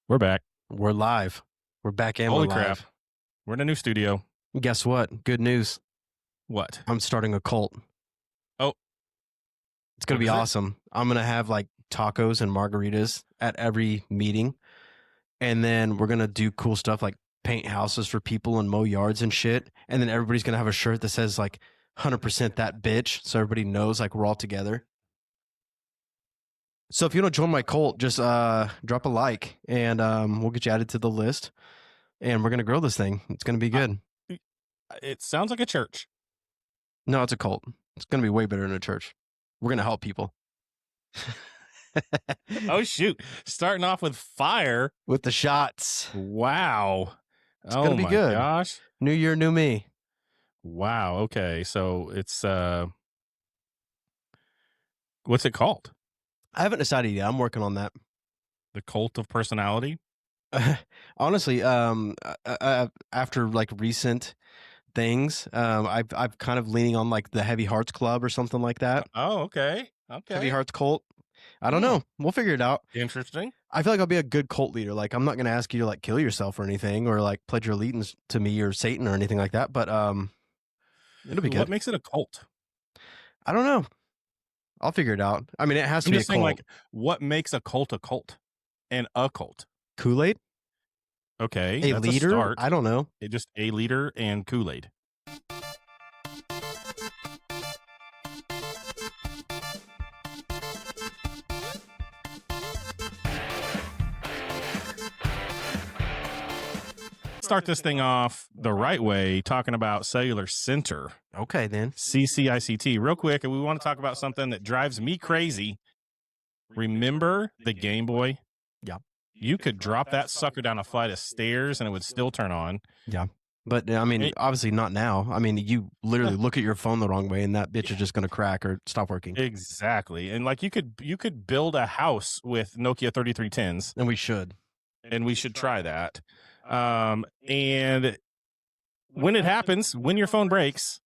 We're back. We're live. We're back and Holy we're crap. live. We're in a new studio. Guess what? Good news. What? I'm starting a cult. Oh. It's going to be awesome. I'm going to have like tacos and margaritas at every meeting. And then we're going to do cool stuff like paint houses for people and mow yards and shit. And then everybody's going to have a shirt that says like 100% that bitch. So everybody knows like we're all together. So if you want to join my cult, just drop a like and we'll get you added to the list. And we're going to grow this thing. It's going to be good. It sounds like a church. No, it's a cult. It's going to be way better than a church. We're going to help people. Oh, shoot. Starting off with fire. With the shots. Wow. It's going to be good. Gosh. New year, new me. Wow. Okay. So it's, what's it called? I haven't decided yet. I'm working on that. The Cult of Personality? Honestly, after like recent things, I've kind of leaning on like the Heavy Hearts Club or something like that. Oh, okay. Okay. Heavy Hearts Cult. I don't know. We'll figure it out. Interesting. I feel like I'll be a good cult leader. Like I'm not going to ask you to like kill yourself or anything or like pledge your allegiance to me or Satan or anything like that. But it'll be good. What makes it a cult? I don't know. I'll figure it out. I mean, it has to be a cult. Like, what makes a cult and a cult? Kool-Aid? Okay. A leader? Start. I don't know. Just a leader and Kool-Aid. Start this thing off the right way, talking about Cellular Center. Okay, then. CCICT. Real quick, and we want to talk about something that drives me crazy. Remember the Game Boy? Yeah. You could drop that sucker down a flight of stairs and it would still turn on. Yeah. But, I mean, obviously not now. I mean, you literally look at your phone the wrong way and that bitch is just going to crack or stop working. Exactly. And like you could build a house with Nokia 3310s. And we should. And we should try that. And when it happens, when your phone breaks,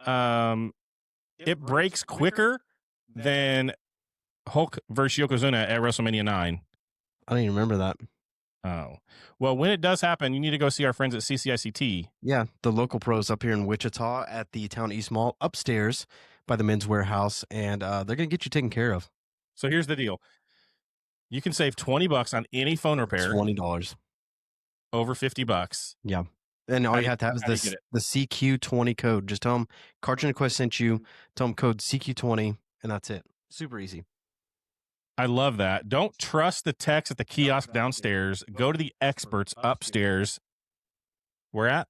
it breaks quicker than Hulk versus Yokozuna at WrestleMania 9. I don't even remember that. Oh, well, when it does happen, you need to go see our friends at CCICT. Yeah, the local pros up here in Wichita at the Town East Mall upstairs by the Men's Warehouse, and they're going to get you taken care of. So here's the deal. You can save $20 on any phone repair. $20. Over $50. Yeah. And all you have to have is the CQ20 code. Just tell them Cartridge and Quest sent you. Tell them code CQ20, and that's it. Super easy. I love that. Don't trust the techs at the kiosk downstairs. Go to the experts upstairs. Where at?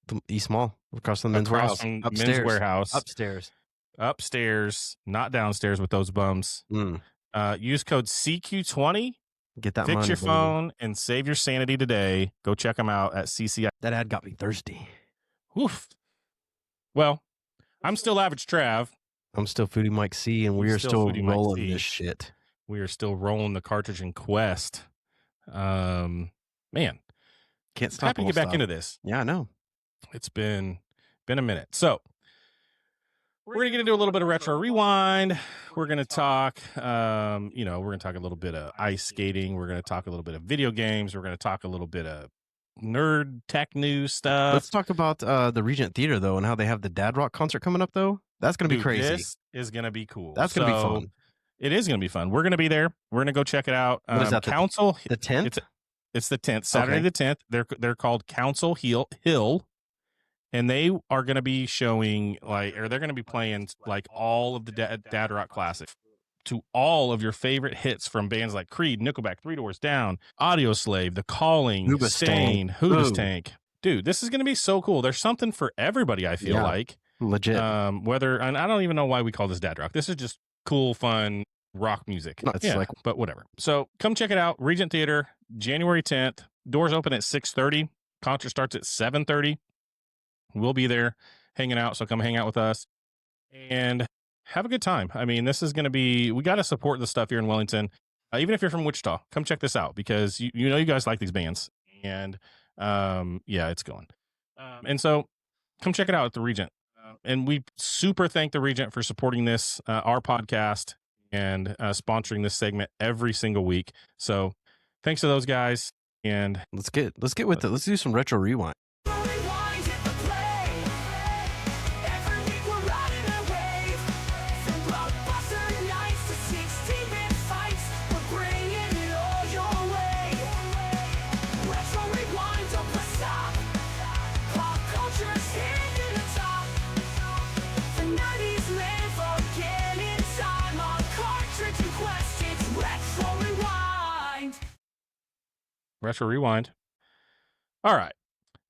The East Mall. Across from the Men's Warehouse. Upstairs. Men's Warehouse. Upstairs, not downstairs with those bums. Use code CQ20. Get that Fix money, your baby. phone and save your sanity today. Go check them out at CCI. That ad got me thirsty. Woof. Well, I'm still Average Trav. I'm still Foodie Mike C, and we are still rolling this shit. We are still rolling the Cartridge and Quest. Man, can't stop. Happy to get back into this. Yeah, I know. It's been a minute. So we're going to get into a little bit of retro rewind. We're going to talk, we're going to talk a little bit of ice skating. We're going to talk a little bit of video games. We're going to talk a little bit of nerd tech news stuff. Let's talk about the Regent Theater, though, and how they have the Dad Rock concert coming up, though. That's going to be crazy. This is going to be cool. That's going to be fun. It is going to be fun. We're going to be there. We're going to go check it out. What is that, Council? The 10th? It's the 10th, Saturday the 10th. They're called Council Hill. And they are going to be showing they're going to be playing like all of the Dad Rock classics to all of your favorite hits from bands like Creed, Nickelback, Three Doors Down, Audioslave, The Calling, Stain, Hoobastank. Dude, this is going to be so cool. There's something for everybody, I feel like. Legit. And I don't even know why we call this Dad Rock. This is just cool, fun rock music. But whatever. So come check it out. Regent Theater, January 10th. Doors open at 6:30. Concert starts at 7:30. We'll be there hanging out, so come hang out with us and have a good time. I mean, this is going to be, we got to support the stuff here in Wellington. Even if you're from Wichita, come check this out because you know you guys like these bands. And it's going. And so come check it out at the Regent. And we super thank the Regent for supporting this, our podcast, and sponsoring this segment every single week. So thanks to those guys. And let's get with it. Let's do some retro rewind. Retro Rewind. All right.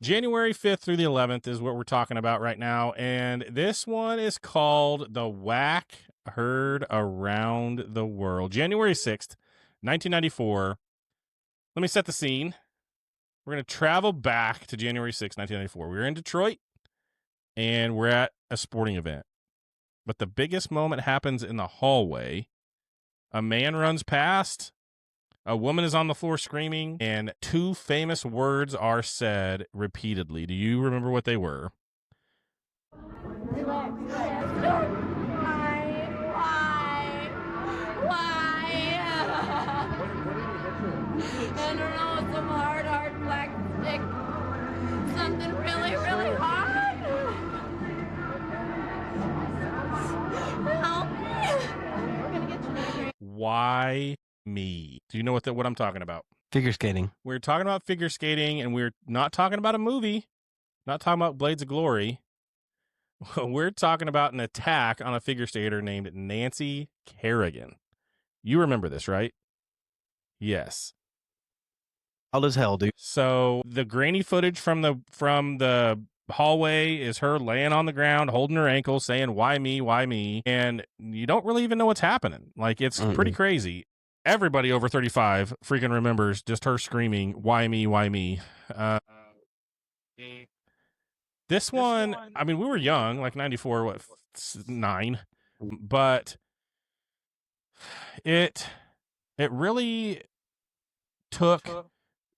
January 5th through the 11th is what we're talking about right now. And this one is called The Whack Heard Around the World. January 6th, 1994. Let me set the scene. We're going to travel back to January 6th, 1994. We're in Detroit, and we're at a sporting event. But the biggest moment happens in the hallway. A man runs past. A woman is on the floor screaming, and two famous words are said repeatedly. Do you remember what they were? Why? I don't know, some hard black stick. Something really, really hard. Help me. We're gonna get you. Why me? Do you know what I'm talking about? Figure skating. We're talking about figure skating, and we're not talking about a movie, not talking about Blades of Glory. We're talking about an attack on a figure skater named Nancy Kerrigan. You remember this, right? Yes. All as hell, dude. So the grainy footage from the hallway is her laying on the ground, holding her ankle, saying, "Why me? Why me?" And you don't really even know what's happening. Like, it's pretty crazy. Everybody over 35 freaking remembers just her screaming, "Why me? Why me?" This one, I mean, we were young, like 94, 9, but it really took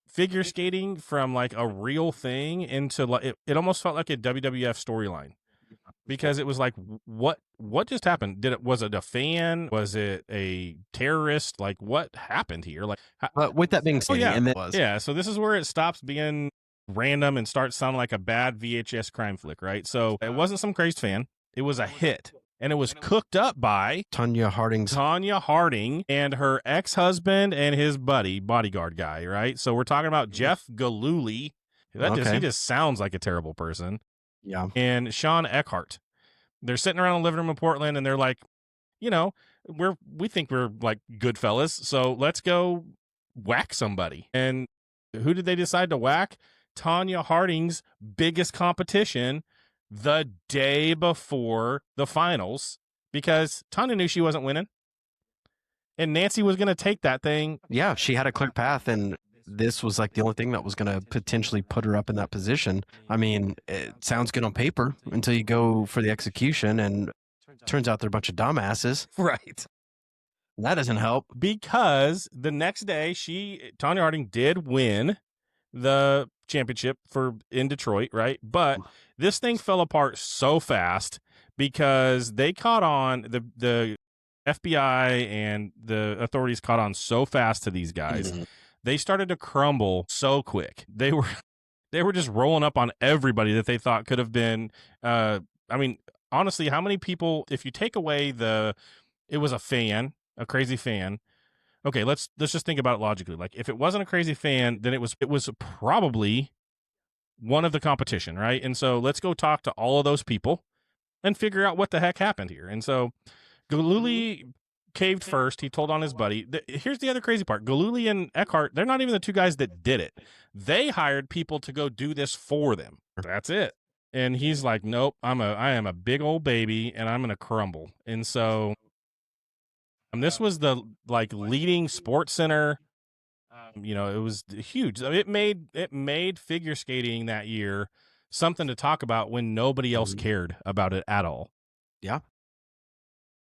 figure skating from like a real thing into like it almost felt like a WWF storyline. Because it was like, what just happened? Was it a fan? Was it a terrorist? Like, what happened here? Like, with that being said, so this is where it stops being random and starts sounding like a bad VHS crime flick, right? So it wasn't some crazed fan. It was a hit. And it was cooked up by Tonya Harding and her ex-husband and his bodyguard guy, right? So we're talking about Jeff Gillooly. He just sounds like a terrible person. Yeah. And Sean Eckhart. They're sitting around the living room in Portland, and they're like, we think we're like good fellas, so let's go whack somebody. And who did they decide to whack? Tonya Harding's biggest competition the day before the finals, because Tonya knew she wasn't winning. And Nancy was going to take that thing. Yeah, she had a clear path, and this was like the only thing that was going to potentially put her up in that position. I mean, it sounds good on paper until you go for the execution, and it turns out they're a bunch of dumbasses. Right. That doesn't help. Because the next day, Tonya Harding did win the championship in Detroit, right? But this thing fell apart so fast because they caught on, the FBI and the authorities caught on so fast to these guys. Mm-hmm. They started to crumble so quick. They were just rolling up on everybody that they thought could have been. I mean, honestly, how many people? If you take away it was a crazy fan. Okay, let's just think about it logically. Like, if it wasn't a crazy fan, then it was probably one of the competition, right? And so let's go talk to all of those people and figure out what the heck happened here. And so Gillooly caved first. He told on his buddy. Here's the other crazy part. Gillooly and Eckhart, they're not even the two guys that did it. They hired people to go do this for them. That's it. And he's like, nope, I am a big old baby, and I'm going to crumble. And so this was the leading sports center. It was huge. It made figure skating that year something to talk about when nobody else cared about it at all. Yeah.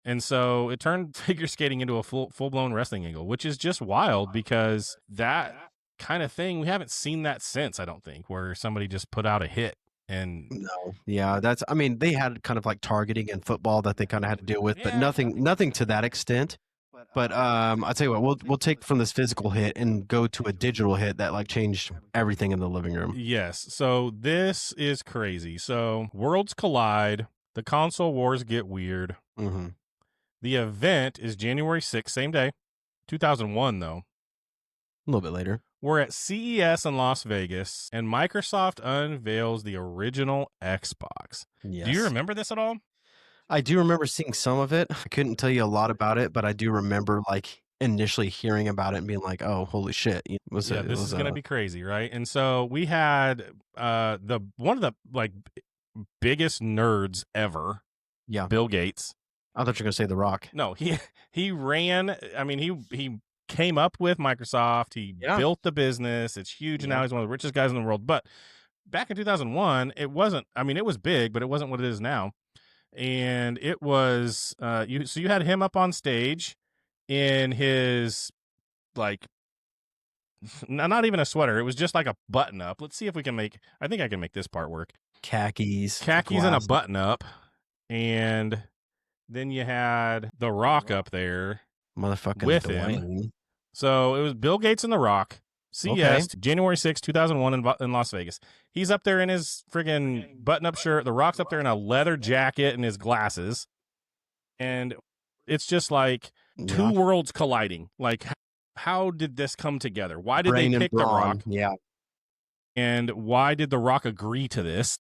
And so it turned figure skating into a full-blown wrestling angle, which is just wild because that kind of thing, we haven't seen that since, I don't think, where somebody just put out a hit. And no. Yeah, they had kind of like targeting in football that they kind of had to deal with, but nothing to that extent. But I'll tell you what, we'll take from this physical hit and go to a digital hit that like changed everything in the living room. Yes. So this is crazy. So worlds collide. The console wars get weird. Mm-hmm. The event is January 6th, same day, 2001, though. A little bit later. We're at CES in Las Vegas, and Microsoft unveils the original Xbox. Yes. Do you remember this at all? I do remember seeing some of it. I couldn't tell you a lot about it, but I do remember like initially hearing about it and being like, "Oh, holy shit!" This is gonna be crazy, right? And so we had one of the like biggest nerds ever. Yeah, Bill Gates. I thought you were gonna say The Rock. No, he ran. I mean, he came up with Microsoft. He built the business. It's huge, and now he's one of the richest guys in the world. But back in 2001, it wasn't. I mean, it was big, but it wasn't what it is now. And it was you had him up on stage in his like not even a sweater. It was just like a button up. Let's see if we can I think I can make this part work. Khakis and a button up. And then you had The Rock up there motherfucking with Dwayne. him. So it was Bill Gates and The Rock. CES, January 6, 2001 in Las Vegas. He's up there in his friggin' button-up shirt. The Rock's up there in a leather jacket and his glasses. And it's just like two worlds colliding. Like, how did this come together? Why did they pick The Rock? Yeah. And why did The Rock agree to this?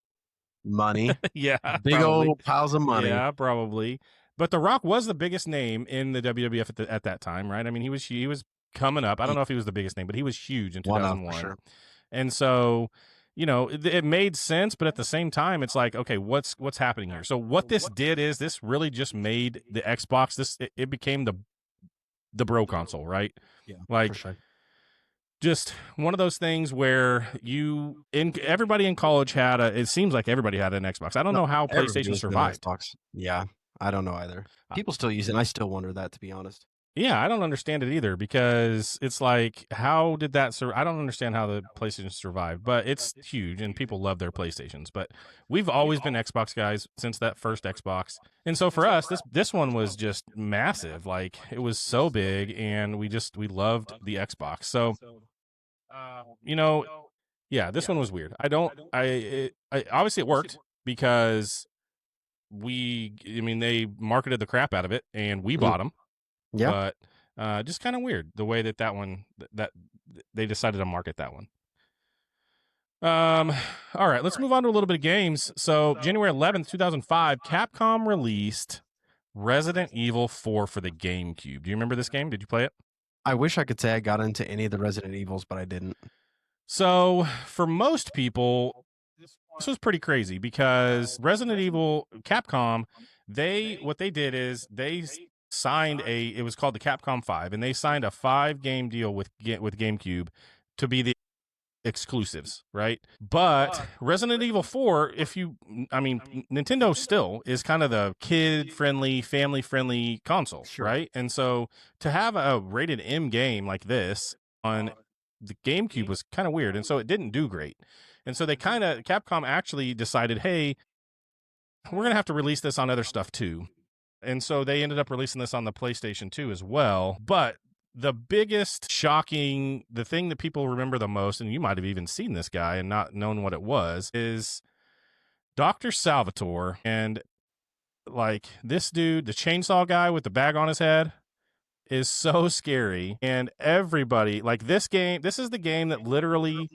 Money. Yeah. Big old piles of money. Yeah, probably. But The Rock was the biggest name in the WWF at that time, right? I mean, he was coming up. I don't know if he was the biggest name, but he was huge in 2001. Sure. And so, it made sense, but at the same time, it's like, okay, what's happening here? So what this did is this really just made the Xbox. It became the bro console, right? Yeah, like for sure. Just one of those things where everybody in college it seems like everybody had an Xbox. I don't know how PlayStation survived. Xbox. Yeah, I don't know either. People still use it, and I still wonder that, to be honest. Yeah, I don't understand it either, because it's like, how did that I don't understand how the PlayStation survived, but it's huge and people love their PlayStations. But we've always been Xbox guys since that first Xbox. And so for us, this one was just massive. Like, it was so big, and we loved the Xbox. So, this one was weird. Obviously it worked because they marketed the crap out of it and we bought them. Yeah. But just kind of weird the way that one that they decided to market that one. All right, let's move on to a little bit of games. So January 11th, 2005, Capcom released Resident Evil 4 for the GameCube. Do you remember this game? Did you play it? I wish I could say I got into any of the Resident Evils, but I didn't. So for most people, this was pretty crazy because Resident Evil, Capcom, what they did is they signed it was called the Capcom 5, and they signed a 5-game deal with GameCube to be the exclusives, right? But Resident Evil 4, Nintendo still is kind of the kid-friendly, family-friendly console, right? And so to have a rated M game like this on the GameCube was kind of weird, and so it didn't do great. And so Capcom actually decided, hey, we're going to have to release this on other stuff too. And so they ended up releasing this on the PlayStation 2 as well. But the biggest the thing that people remember the most, and you might have even seen this guy and not known what it was, is Dr. Salvatore. And like this dude, the chainsaw guy with the bag on his head, is so scary. And everybody, like this is the game that literally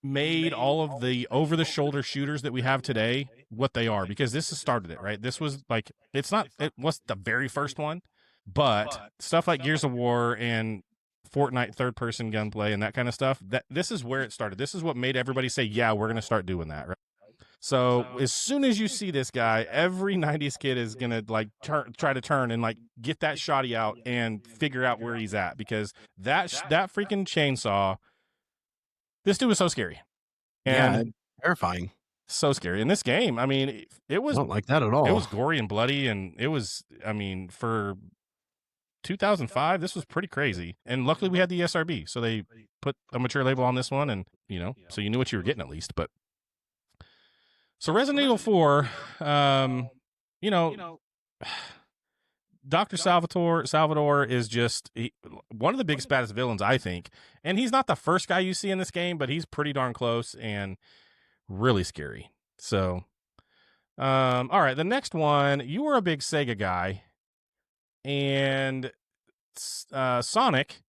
made all of the over-the-shoulder shooters that we have today what they are, because this has started it, right? This was like, it wasn't the very first one, but stuff like Gears of War and Fortnite third-person gunplay and that kind of stuff, this is where it started. This is what made everybody say, yeah, we're going to start doing that, right? So as soon as you see this guy, every 90s kid is going to like try to turn and like get that shotty out and figure out where he's at, because that freaking chainsaw, this dude was so scary. And terrifying. So scary. In this game, I mean, it was... I don't like that at all. It was gory and bloody, and it was, for 2005, this was pretty crazy. And luckily we had the ESRB, so they put a mature label on this one, and, so you knew what you were getting at least. But so Resident Evil 4, Dr. Salvador is just one of the biggest, baddest villains, I think. And he's not the first guy you see in this game, but he's pretty darn close and really scary. So, all right, the next one, you were a big Sega guy, and Sonic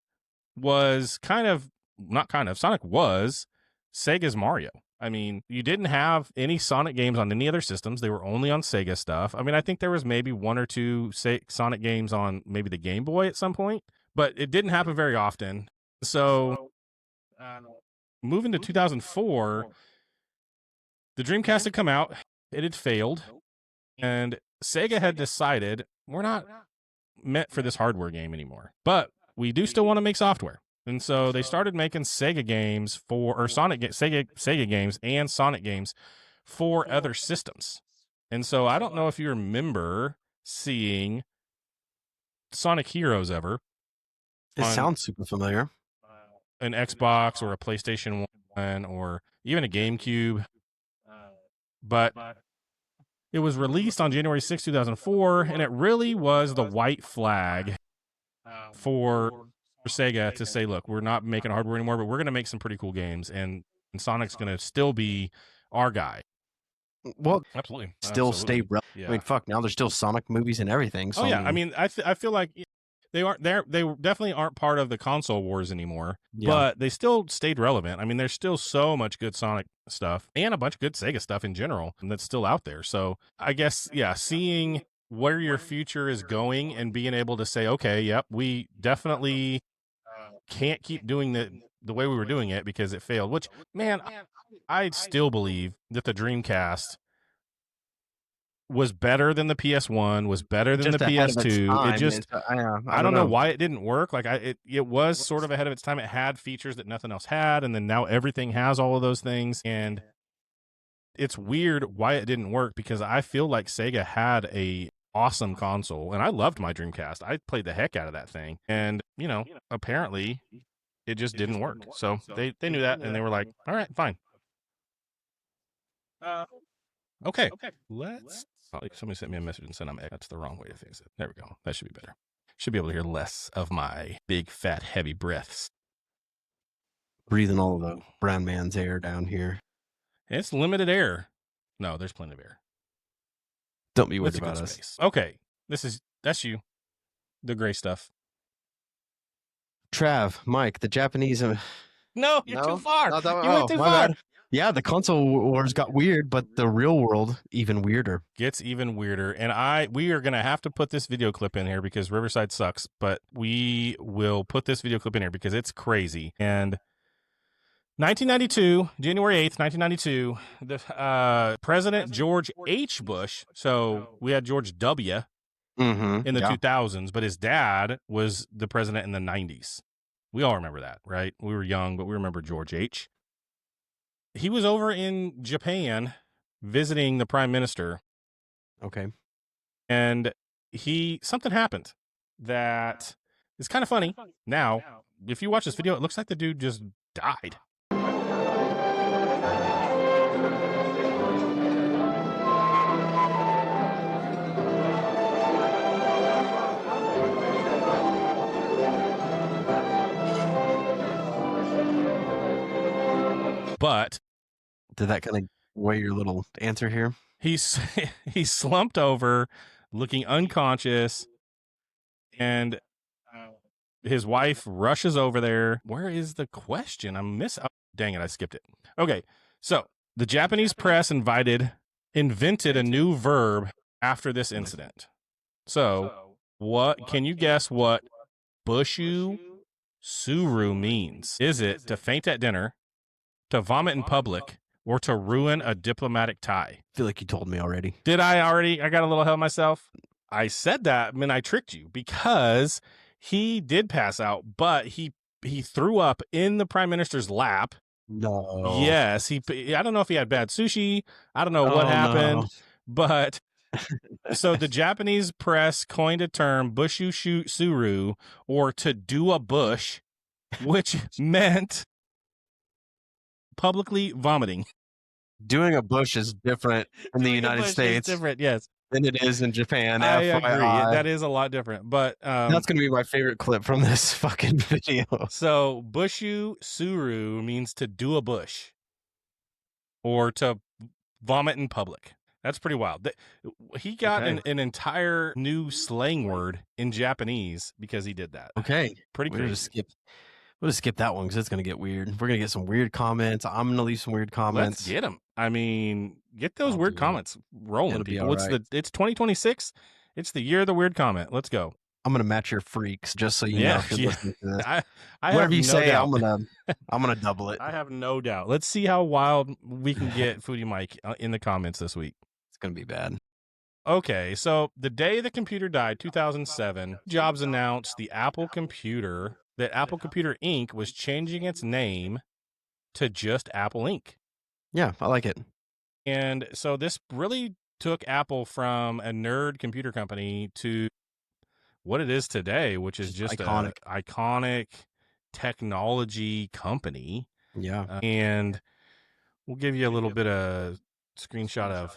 was Sonic was Sega's Mario. I mean, you didn't have any Sonic games on any other systems. They were only on Sega stuff. I mean, I think there was maybe one or two Sonic games on maybe the Game Boy at some point, but it didn't happen very often. So, moving to 2004, the Dreamcast had come out. It had failed, and Sega had decided we're not meant for this hardware game anymore, but we do still want to make software. And so they started making Sega games Sega games and Sonic games for other systems. And so I don't know if you remember seeing Sonic Heroes ever. It sounds super familiar. An Xbox or a PlayStation 1 or even a GameCube. But it was released on January 6, 2004, and it really was the white flag for Sega to say, look, we're not making hardware anymore, but we're going to make some pretty cool games, and Sonic's going to still be our guy. Well, absolutely. Still stay relevant. Yeah. I mean, fuck, now there's still Sonic movies and everything. So I mean, I feel like they definitely aren't part of the console wars anymore, but they still stayed relevant. I mean, there's still so much good Sonic stuff and a bunch of good Sega stuff in general that's still out there. So I guess, seeing where your future is going and being able to say, okay, yep, we definitely can't keep doing the way we were doing it because it failed, which, man, I still believe that the Dreamcast was better than the PS1, was better than the PS2. It just, I don't know why it didn't work. Like it was sort of ahead of its time. It had features that nothing else had, and then now everything has all of those things. And it's weird why it didn't work because I feel like Sega had a awesome console, and I loved my Dreamcast. I played the heck out of that thing, and apparently it just didn't work. So they knew that, and they were like, all right, fine. Okay. Let's. Somebody sent me a message and said that's the wrong way to fix it. There we go. That should be better. Should be able to hear less of my big, fat, heavy breaths. Breathing all of the brown man's air down here. It's limited air. No, there's plenty of air. Don't be worried about us. Space. Okay. That's you. The gray stuff. Trav, Mike, the Japanese. No, you're too far. You went too far. Bad. Yeah, the console wars got weird, but the real world even weirder. Gets even weirder. And we are going to have to put this video clip in here because Riverside sucks, but we will put this video clip in here because it's crazy. And 1992, January 8th, 1992, the President George H. Bush, so we had George W. in the 2000s, but his dad was the president in the 90s. We all remember that, right? We were young, but we remember George H. He was over in Japan visiting the prime minister. Okay. And something happened that is kind of funny. Now, if you watch this video, it looks like the dude just died. But did that kind of weigh your little answer here? He slumped over, looking unconscious, and his wife rushes over there. Where is the question? Dang it, I skipped it. Okay, so the Japanese press invented a new verb after this incident. So, can you guess what bushu suru means? Is it to faint at dinner, to vomit in public, or to ruin a diplomatic tie? I feel like you told me already. Did I already? I got a little ahead of myself. I said that, and I tricked you because he did pass out, but he threw up in the prime minister's lap. No. Yes. I don't know if he had bad sushi. I don't know what happened, but so the Japanese press coined a term, bushu suru, or to do a bush, which meant publicly vomiting. Doing a bush is different in the United States. Different, yes. than it is in Japan. I FYI. agree. That is a lot different. But that's going to be my favorite clip from this fucking video. So Bushu Suru means to do a bush or to vomit in public. That's pretty wild. He got an entire new slang word in Japanese because he did that. Okay. Pretty crazy. We'll just skip that one because it's going to get weird. We're going to get some weird comments. I'm going to leave some weird comments. Let's get them. I mean, get those weird comments rolling, people. It's 2026. It's the year of the weird comment. Let's go. I'm going to match your freaks just so you know if you're listening to this. Whatever you say, I'm gonna double it. I have no doubt. Let's see how wild we can get Foodie Mike in the comments this week. It's going to be bad. Okay, so the day the computer died, 2007, Jobs announced that Apple Computer Inc. was changing its name to just Apple Inc. Yeah, I like it. And so this really took Apple from a nerd computer company to what it is today, which is just an iconic technology company. Yeah. And we'll give you a little bit of screenshot of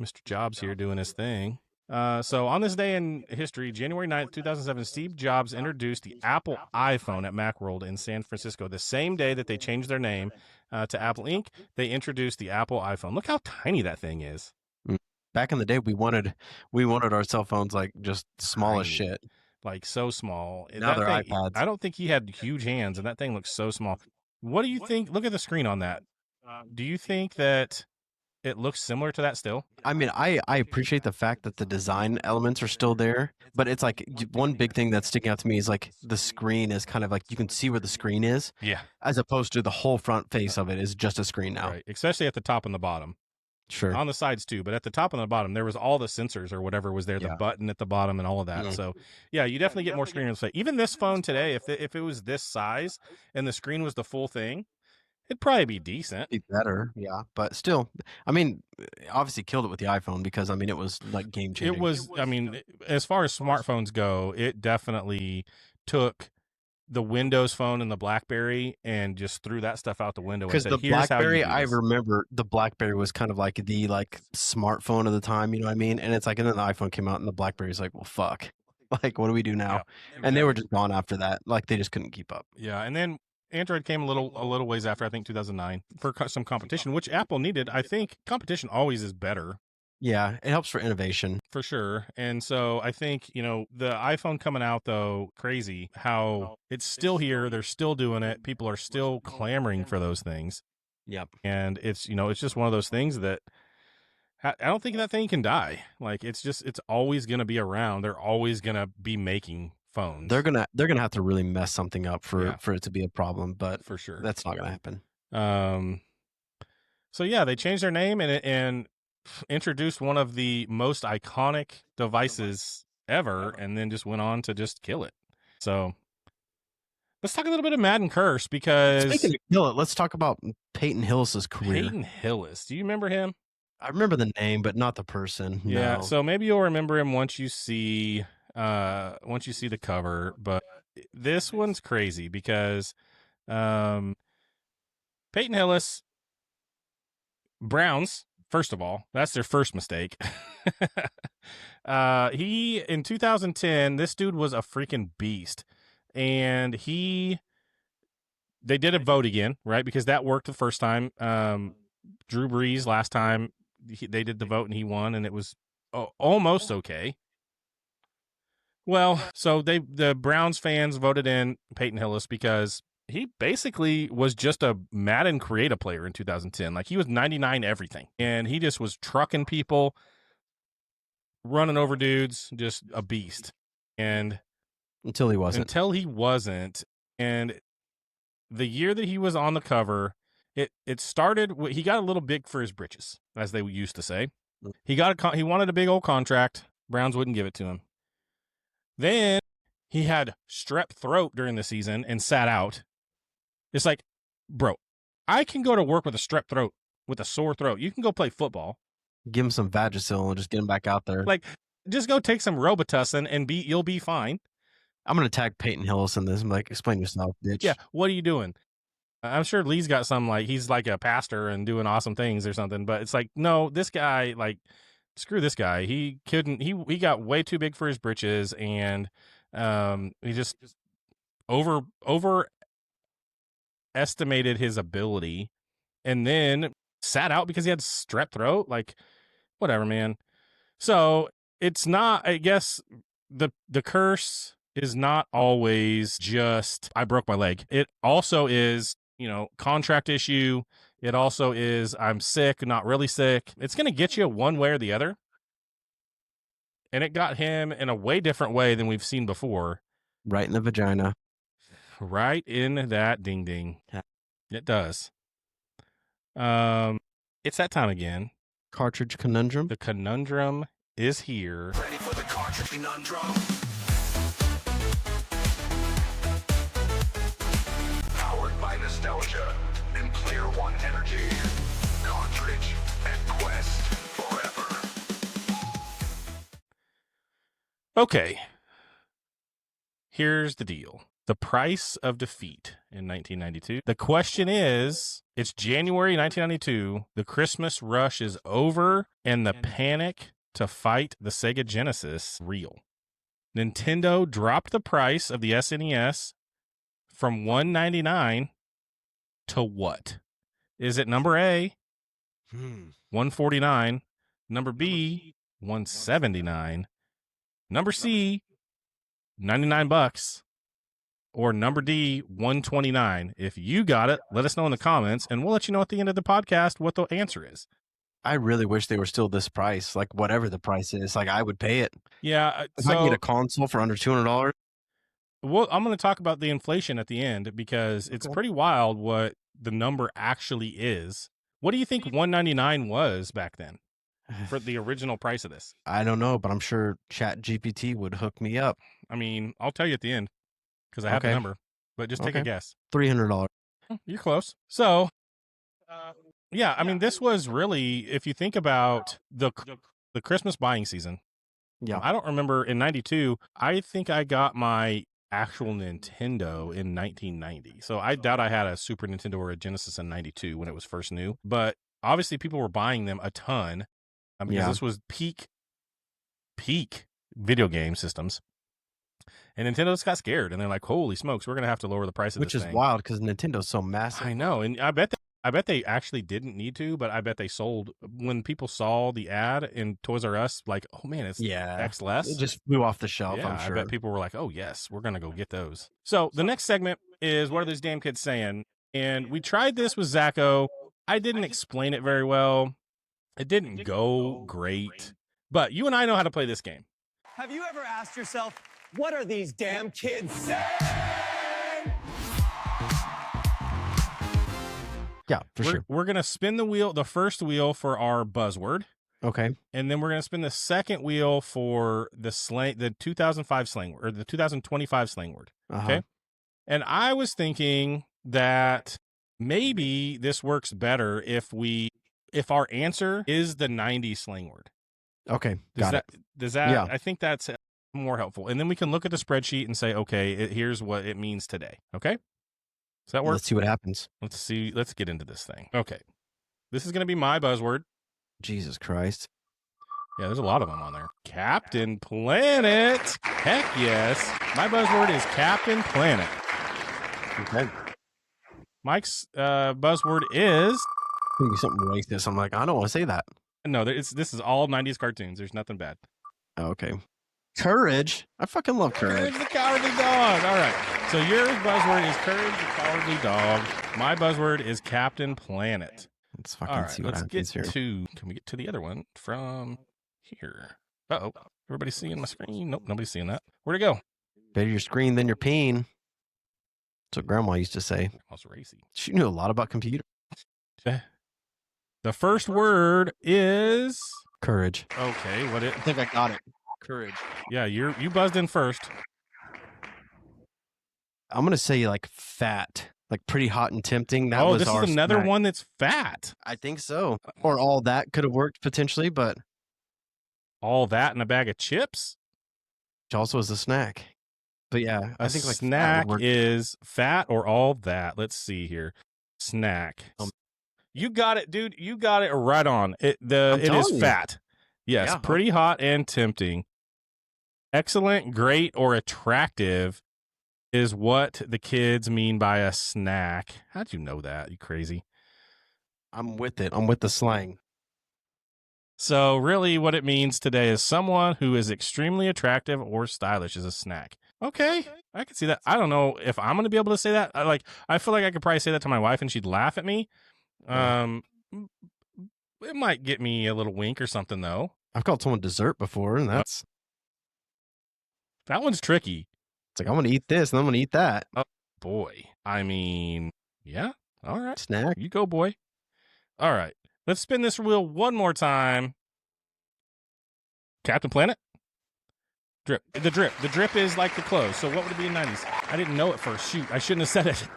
Mr. Jobs here doing his thing. So on this day in history, January 9th, 2007, Steve Jobs introduced the Apple iPhone at Macworld in San Francisco. The same day that they changed their name to Apple Inc., they introduced the Apple iPhone. Look how tiny that thing is. Back in the day, we wanted our cell phones like just small as shit. Like so small. Now they're iPads. I don't think he had huge hands, and that thing looks so small. What do you think? Look at the screen on that. Do you think that it looks similar to that still? I mean, I appreciate the fact that the design elements are still there, but it's like one big thing that's sticking out to me is like the screen is kind of like you can see where the screen is. Yeah. As opposed to the whole front face of it is just a screen now. Right. Especially at the top and the bottom. Sure. On the sides too, but at the top and the bottom, there was all the sensors or whatever was there, the button at the bottom and all of that. So yeah, you definitely get more screen display. Even this phone today, if it was this size and the screen was the full thing, it'd probably be decent. Be better, yeah. But still, I mean, obviously killed it with the iPhone because, I mean, it was like game changing. It was, I mean, as far as smartphones go, it definitely took the Windows Phone and the BlackBerry and just threw that stuff out the window. Because the BlackBerry, I remember the BlackBerry was kind of like the smartphone of the time, you know what I mean? And it's like, and then the iPhone came out and the BlackBerry's like, well, fuck. Like, what do we do now? Yeah. And they were just gone after that. Like, they just couldn't keep up. Yeah, and then Android came a little ways after, I think 2009, for some competition, which Apple needed. I think competition always is better. Yeah, it helps for innovation. For sure. And so I think, the iPhone coming out, though, crazy how it's still here. They're still doing it. People are still clamoring for those things. Yep. And it's, it's just one of those things that I don't think that thing can die. Like, it's always going to be around. They're always going to be making phones. They're going to have to really mess something up for it to be a problem, but for sure. That's not going to happen. So yeah, they changed their name and introduced one of the most iconic devices ever, and then just went on to just kill it. So let's talk a little bit of Madden curse, because speaking of kill it, let's talk about Peyton Hillis's career. Peyton Hillis, do you remember him? I remember the name, but not the person. Yeah, no. So maybe you'll remember him once you see the cover. But this one's crazy because Peyton Hillis, Browns. First of all, that's their first mistake. He, in 2010, this dude was a freaking beast. And they did a vote again, right? Because that worked the first time. Drew Brees, last time, they did the vote and he won, and it was almost okay. Well, so the Browns fans voted in Peyton Hillis because he basically was just a Madden creative player in 2010. Like, he was 99 everything. And he just was trucking people, running over dudes, just a beast. And until he wasn't. And the year that he was on the cover, it started, he got a little big for his britches, as they used to say. He wanted a big old contract. Browns wouldn't give it to him. Then he had strep throat during the season and sat out. It's like, bro, I can go to work with a strep throat, with a sore throat. You can go play football. Give him some Vagisil and just get him back out there. Like, just go take some Robitussin and you'll be fine. I'm going to tag Peyton Hillis in this. I'm like, explain yourself, bitch. Yeah, what are you doing? I'm sure Lee's got some, like, he's like a pastor and doing awesome things or something. But it's like, no, this guy, like, screw this guy. He couldn't. He got way too big for his britches, and he just overestimated his ability, and then sat out because he had strep throat. Like, whatever, man. So it's not. I guess the curse is not always just I broke my leg. It also is, contract issue. It also is I'm sick, not really sick. It's going to get you one way or the other. And it got him in a way different way than we've seen before. Right in the vagina. Right in that ding ding. It does. It's that time again. Cartridge conundrum. The conundrum is here. Ready for the cartridge conundrum? Powered by nostalgia and Player One energy. Cartridge and Quest forever. Okay. Here's the deal. The price of defeat in 1992. The question is, it's January 1992. The Christmas rush is over, and the panic to fight the Sega Genesis real. Nintendo dropped the price of the SNES from $199 to what? Is it number A, $149, number B, $179, number C, $99, or number D, $129? If you got it, let us know in the comments, and we'll let you know at the end of the podcast what the answer is. I really wish they were still this price. Like, whatever the price is, like, I would pay it. Yeah. If I can get a console for under $200. Well, I'm going to talk about the inflation at the end because it's pretty wild what the number actually is. What do you think $199 was back then for the original price of this? I don't know, but I'm sure ChatGPT would hook me up. I mean, I'll tell you at the end because I have the number, but just take a guess. $300. You're close. So, yeah, I mean, this was really, if you think about the Christmas buying season. Yeah. I don't remember in 92. I think I got my actual Nintendo in 1990. So I doubt I had a Super Nintendo or a Genesis in 92 when it was first new. But obviously people were buying them a ton because this was peak video game systems. And Nintendo just got scared and they're like, holy smokes, we're going to have to lower the price of this thing. Which is wild because Nintendo's so massive. I know. And I bet they actually didn't need to, but I bet they sold when people saw the ad in Toys R Us, like, oh man, it's X less. It just flew off the shelf, Yeah, I'm sure. I bet people were like, oh yes, we're going to go get those. So the next segment is what are those damn kids saying? And we tried this with Zacho. I didn't explain it very well. It didn't go great, but you and I know how to play this game. Have you ever asked yourself, what are these damn kids saying? Yeah, for sure. We're going to spin the first wheel for our buzzword. Okay. And then we're going to spin the second wheel for the 2005 slang word, or the 2025 slang word. Okay. And I was thinking that maybe this works better if our answer is the 90s slang word. Okay. Does that, yeah. I think that's more helpful. And then we can look at the spreadsheet and say, okay, here's what it means today. Okay. Does that work? Let's see what happens. Let's get into this thing. Okay. This is going to be my buzzword. Jesus Christ. Yeah, there's a lot of them on there. Captain Planet. Heck yes. My buzzword is Captain Planet. Okay. Mike's buzzword is... It's going to be something racist. I'm like, I don't want to say that. No, this is all 90s cartoons. There's nothing bad. Okay. Courage. I fucking love Courage. Courage the Cowardly Dog. All right. So your buzzword is Courage the Cowardly Dog. My buzzword is Captain Planet. Let's fucking see what happens here. Can we get to the other one from here? Uh-oh. Everybody's seeing my screen? Nope, nobody's seeing that. Where'd it go? Better your screen than your peen. That's what Grandma used to say. Grandma's racy. She knew a lot about computers. The first word is... Courage. Okay, I think I got it. Courage. Yeah, you buzzed in first. I'm going to say like fat. Like pretty hot and tempting. This is another one that's fat. I think so. Or all that could have worked potentially, but... All that in a bag of chips? Which also is a snack. But yeah, I think like snack is fat or all that. Let's see here. Snack. You got it, dude. You got it right on. It is fat. Yes, Yeah. pretty hot and tempting. Excellent, great, or attractive is what the kids mean by a snack. How'd you know that? You crazy. I'm with it. I'm with the slang. So really what it means today is someone who is extremely attractive or stylish is a snack. Okay, I can see that. I don't know if I'm going to be able to say that. I feel like I could probably say that to my wife and she'd laugh at me. It might get me a little wink or something, though. I've called someone dessert before, and that one's tricky. It's like, I'm going to eat this, and I'm going to eat that. Oh, boy. I mean, yeah. All right. Snack. You go, boy. All right. Let's spin this wheel one more time. Captain Planet? Drip. The drip. The drip is like the clothes. So what would it be in the 90s? I didn't know at first. Shoot. I shouldn't have said it.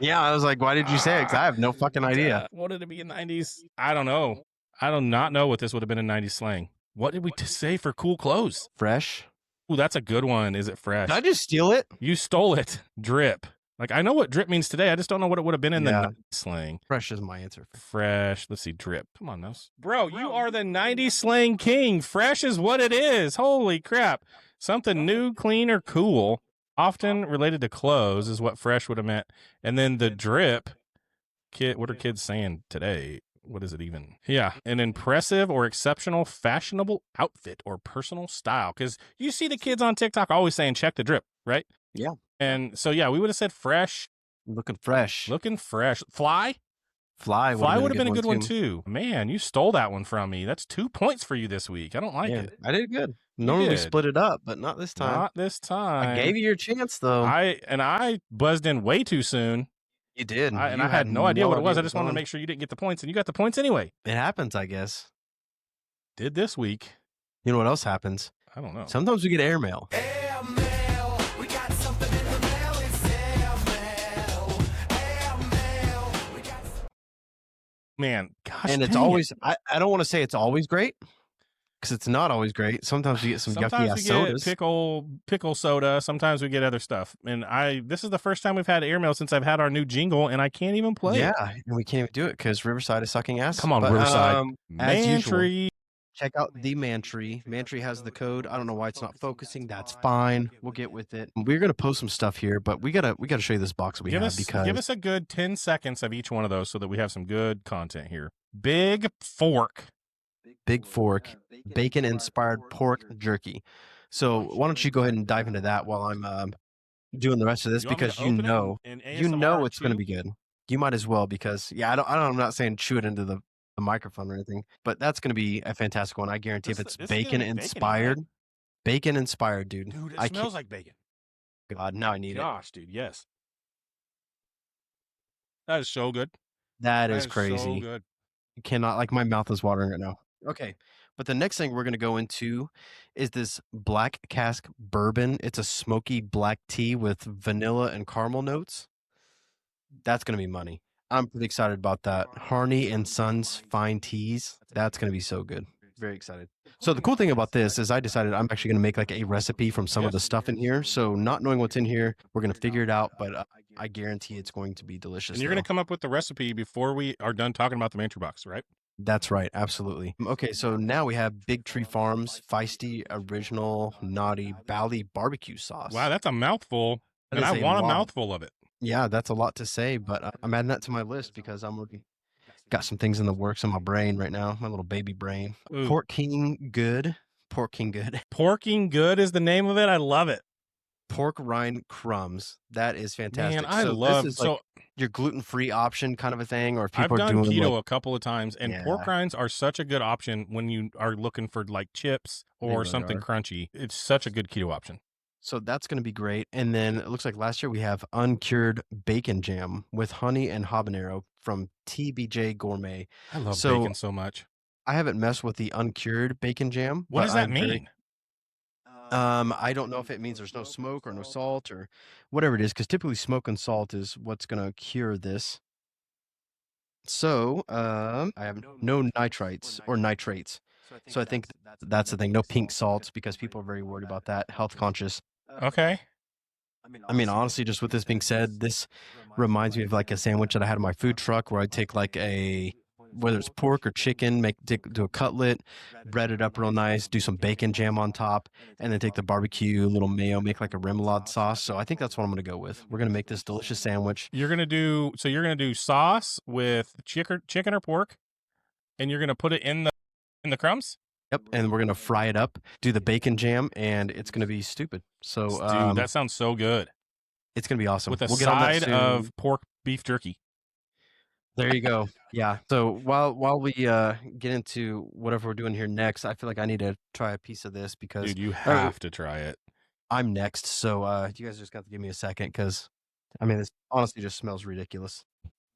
Yeah, I was like, why did you say it? Because I have no fucking idea. What did it be in the 90s? I don't know. I do not know what this would have been in 90s slang. What did we say for cool clothes? Fresh. Ooh, that's a good one. Is it fresh? Did I just steal it? You stole it. Drip. Like, I know what drip means today. I just don't know what it would have been in the 90s slang. Fresh is my answer. Fresh. Let's see. Drip. Come on, Nose. Bro, you are the 90s slang king. Fresh is what it is. Holy crap. Something new, clean, or cool. Often related to clothes is what fresh would have meant. And then the drip. What are kids saying today? What is it even? Yeah. An impressive or exceptional fashionable outfit or personal style. Because you see the kids on TikTok always saying, check the drip, right? Yeah. And so, yeah, we would have said fresh. Looking fresh. Looking fresh. Fly? Fly would have been a good one, too. Man, you stole that one from me. That's 2 points for you this week. I don't like it. I did good. Normally we split it up, but not this time. Not this time. I gave you your chance, though. I buzzed in way too soon. You did. I had no idea what it was. I just wanted to make sure you didn't get the points, and you got the points anyway. It happens, I guess. Did this week. You know what else happens? I don't know. Sometimes we get airmail. Airmail, we got something in the mail. It's airmail, airmail. Man, gosh, and it's always, I don't want to say it's always great, because it's not always great. Sometimes we get some yucky ass sodas. Pickle soda. Sometimes we get other stuff. And this is the first time we've had airmail since I've had our new jingle, and I can't even play it. Yeah, and we can't even do it because Riverside is sucking ass. Come on, Riverside. As Mantry. usual, check out the Mantry. Mantry has the code. I don't know why it's not focusing. That's fine. We'll get with it. We're gonna post some stuff here, but we gotta show you this box give us a good 10 seconds of each one of those so that we have some good content here. Big Fork. Big Fork, bacon-inspired pork jerky. So why don't you go ahead and dive into that while I'm doing the rest of this, because you know it's going to be good. You might as well, because I'm not saying chew it into the microphone or anything, but that's going to be a fantastic one. I guarantee if it's bacon-inspired, dude. Dude, it smells like bacon. God, now I need it. Gosh, dude, yes. That is so good. That is crazy. So good. You cannot, like, my mouth is watering right now. Okay, but the next thing we're going to go into is this Black Cask Bourbon. It's a smoky black tea with vanilla and caramel notes. That's going to be money. I'm pretty excited about that. Harney and Sons Fine Teas. That's going to be so good. Very excited. So the cool thing about this is I decided I'm actually going to make like a recipe from some of the stuff in here. So not knowing what's in here, we're going to figure it out, but I guarantee it's going to be delicious. And you're going to come up with the recipe before we are done talking about the Mantry box, right? That's right. Absolutely. Okay. So now we have Big Tree Farms Feisty Original Naughty Bali Barbecue Sauce. Wow, that's a mouthful. And I want a mouthful of it. Yeah, that's a lot to say, but I'm adding that to my list because I'm got some things in the works in my brain right now, my little baby brain. Ooh. Pork King Good. Porking Good is the name of it. I love it. Pork rind crumbs. That is fantastic. Man, I love this is like your gluten-free option kind of a thing, or if people I've are done doing keto a couple of times, and pork rinds are such a good option when you are looking for like chips or something crunchy. It's such a good keto option. So that's going to be great. And then it looks like last year we have uncured bacon jam with honey and habanero from TBJ Gourmet. I love bacon so much. I haven't messed with the uncured bacon jam. What does that mean? I don't know if it means there's no smoke or no salt or whatever it is, because typically smoke and salt is what's going to cure this. So I have no nitrites or nitrates. So I think that's the thing. No pink salts, because people are very worried about that, health conscious. Okay. I mean, honestly, just with this being said, this reminds me of like a sandwich that I had in my food truck where I'd take like a whether it's pork or chicken, do a cutlet, bread it up real nice, do some bacon jam on top, and then take the barbecue, a little mayo, make like a remoulade sauce. So I think that's what I'm going to go with. We're going to make this delicious sandwich. You're going to do sauce with chicken or pork, and you're going to put it in the crumbs? Yep, and we're going to fry it up, do the bacon jam, and it's going to be stupid. So dude, that sounds so good. It's going to be awesome. With a side of pork beef jerky. There you go. Yeah. So while we get into whatever we're doing here next, I feel like I need to try a piece of this because dude, you have to try it. I'm next. So you guys just got to give me a second because I mean, this honestly just smells ridiculous.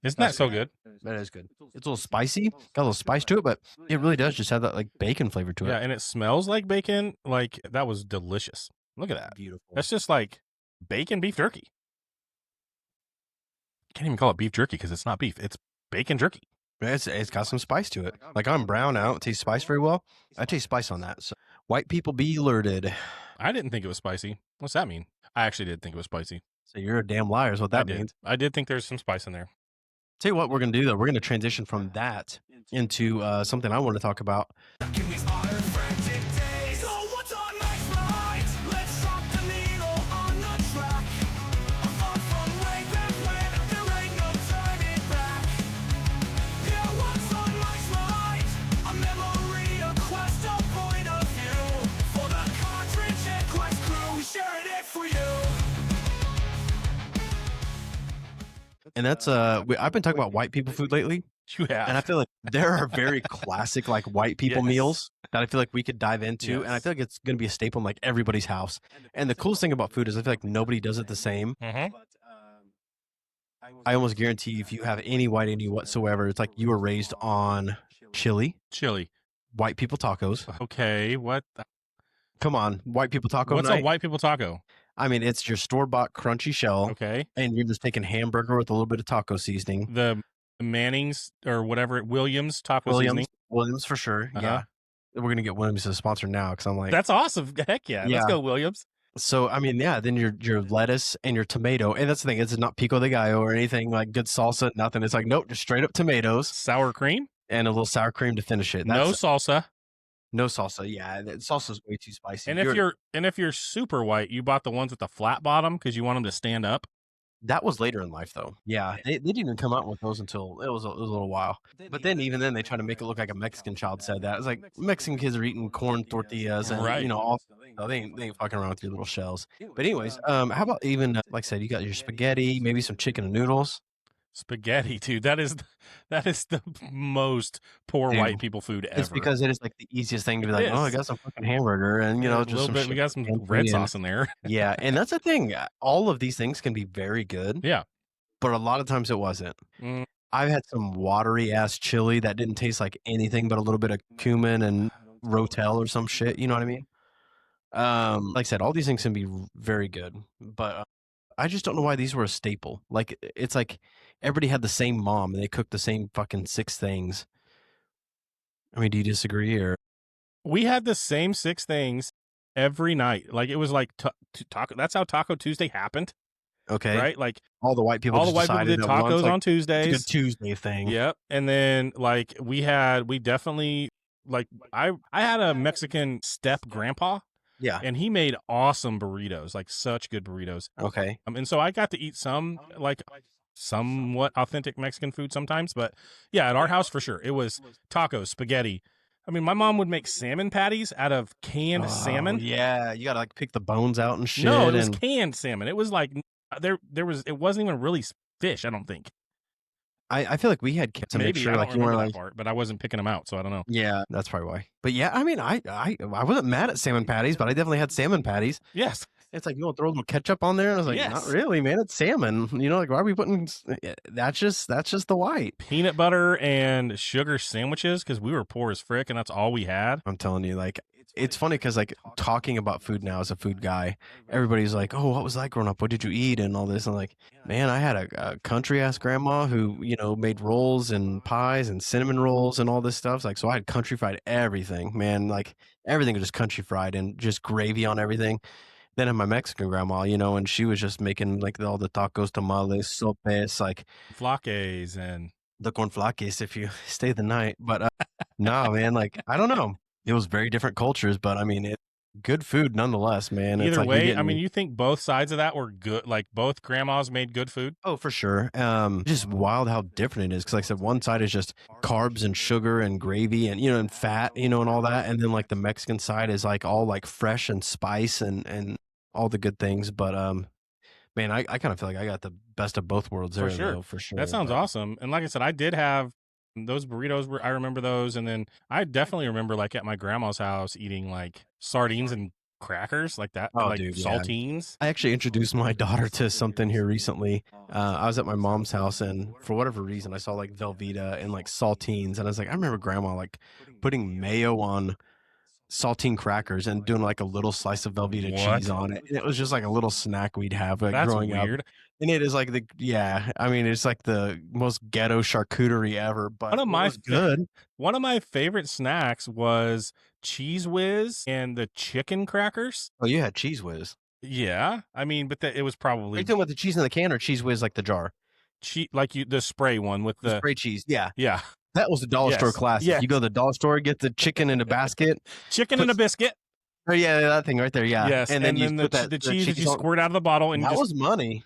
Isn't that so good? That is good. It's a little spicy, got a little spice to it, but it really does just have that like bacon flavor to it. Yeah, and it smells like bacon. Like that was delicious. Look at that. Beautiful. That's just like bacon beef jerky. You can't even call it beef jerky because it's not beef. It's bacon jerky. It's got some spice to it. Like I'm brown. I don't taste spice very well. I taste spice on that. So white people be alerted. I didn't think it was spicy. What's that mean? I actually did think it was spicy. So you're a damn liar is what that means. I did think there's some spice in there. Tell you what we're going to do, though. We're going to transition from that into something I want to talk about. And that's I've been talking about white people food lately. You have. And I feel like there are very classic like white people meals that I feel like we could dive into. Yes. And I feel like it's going to be a staple in like everybody's house. And the coolest thing about food is I feel like nobody does it the same. Mm-hmm. I almost guarantee if you have any white in you whatsoever, it's like you were raised on chili, white people tacos. Okay, what? Come on, white people taco What's night? a white people taco? I mean, it's your store-bought crunchy shell. Okay. And you're just taking hamburger with a little bit of taco seasoning. The Manning's or whatever, Williams taco seasoning. Williams for sure. Uh-huh. Yeah. We're going to get Williams as a sponsor now because I'm like. That's awesome. Heck yeah. Let's go, Williams. So, I mean, yeah, then your lettuce and your tomato. And that's the thing. It's not pico de gallo or anything like good salsa, nothing. It's like, nope, just straight up tomatoes. Sour cream? And a little sour cream to finish it. No salsa. No salsa. Yeah, salsa's way too spicy. And if you're super white, you bought the ones with the flat bottom because you want them to stand up. That was later in life, though. Yeah, they didn't even come out with those until it was a little while. But then even then, they try to make it look like a Mexican child said that. It's like Mexican kids are eating corn tortillas and Right. all. They ain't fucking around with your little shells. But anyways, how about even like I said, you got your spaghetti, maybe some chicken and noodles. Spaghetti, dude. That is the most poor white people food ever. It's because it is like the easiest thing to be like, It oh, I is. got some fucking hamburger and a just little some bit. We got some red sauce in there. Yeah, and that's the thing. All of these things can be very good. Yeah. But a lot of times it wasn't. Mm. I've had some watery ass chili that didn't taste like anything but a little bit of cumin and rotel or some shit. You know what I mean? Like I said, all these things can be very good, but I just don't know why these were a staple. Like it's like everybody had the same mom and they cooked the same fucking 6 things. I mean, do you disagree or? We had the same 6 things every night. Like it was like taco. That's how Taco Tuesday happened. Okay. Right? Like all the white people did tacos on Tuesdays. It's a good Tuesday thing. Yep. And then like we definitely like I had a Mexican step grandpa. Yeah. And he made awesome burritos, like such good burritos. Okay. And so I got to eat some like somewhat authentic Mexican food sometimes, but yeah, at our house for sure. It was tacos, spaghetti. I mean, my mom would make salmon patties out of canned salmon. Yeah, you got to like pick the bones out and shit. No, it was canned salmon. It was like it wasn't even really fish, I don't think. I feel like we had to make sure like you weren't like part, but I wasn't picking them out, so I don't know. Yeah, that's probably why. But yeah, I mean, I wasn't mad at salmon patties, but I definitely had salmon patties. Yes. It's like, you want to throw a little ketchup on there? And I was like, Yes. not really, man. It's salmon. You know, like, why are we putting... That's just the white. Peanut butter and sugar sandwiches because we were poor as frick, and that's all we had. I'm telling you, like, it's funny because, like, talking about food now as a food guy, everybody's like, oh, what was that growing up? What did you eat? And all this. And like, man, I had a country-ass grandma who, made rolls and pies and cinnamon rolls and all this stuff. Like, so I had country fried everything, man. Like, everything was just country fried and just gravy on everything. Then I had my Mexican grandma, and she was just making like all the tacos, tamales, sopes, like Flaques and the cornflakes if you stay the night. But no, man, like I don't know. It was very different cultures, but I mean, good food nonetheless, man. It's Either like way, I mean, you think both sides of that were good? Like both grandmas made good food? Oh, for sure. Just wild how different it is. Because like I said, one side is just carbs and sugar and gravy and and fat, and all that, and then like the Mexican side is like all like fresh and spice and all the good things. But man, I kind of feel like I got the best of both worlds there. For sure. Though, for sure. That sounds awesome. And like I said, I did have those burritos. I remember those, and then I definitely remember like at my grandma's house eating like sardines and crackers like that, like dude, saltines. I actually introduced my daughter to something here recently. I was at my mom's house, and for whatever reason, I saw like Velveeta and like saltines, and I was like, I remember grandma like putting mayo on saltine crackers and doing like a little slice of Velveeta cheese on it. And it was just like a little snack we'd have like, That's growing weird. up. And it is like I mean, it's like the most ghetto charcuterie ever, but One of my good. One of my favorite snacks was Cheese Whiz and the chicken crackers. Oh, you had Cheese Whiz. Yeah, I mean, but it was Are probably you talking about the cheese in the can or Cheese Whiz like the jar? like the spray one with The spray cheese. Yeah. yeah, That was the dollar store Yes. classic. Yes. You go to the dollar store, get the chicken in a basket. chicken and a biscuit. Oh, yeah, that thing right there. Yeah. Yes, And then you put the cheese that you on- squirt out of the bottle and That just was money.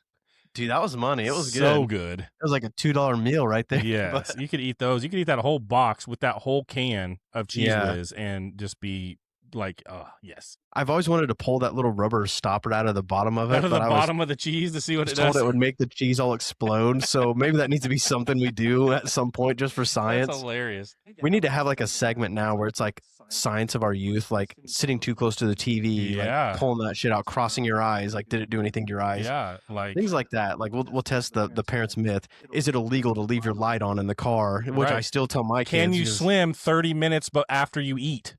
Dude, that was money. It was so good. good. It was like a $2 meal right there. Yes, you could eat those. You could eat that whole box with that whole can of Cheese Yeah. Whiz and just be like, oh yes, I've always wanted to pull that little rubber stopper out of the bottom of it. out of the but bottom of the cheese to see I what was it told does. it would make the cheese all explode. So maybe that needs to be something we do at some point just for That's science. hilarious. We need to have like a segment now where it's like science of our youth, like sitting too close to the TV, Yeah. like pulling that shit out, crossing your eyes. Like, did it do anything to your eyes? Yeah, like Things like that. Like we'll test the parents' myth. Is it illegal to leave your light on in the car? Which I Right. still tell my kids. can you because swim 30 minutes but after you eat?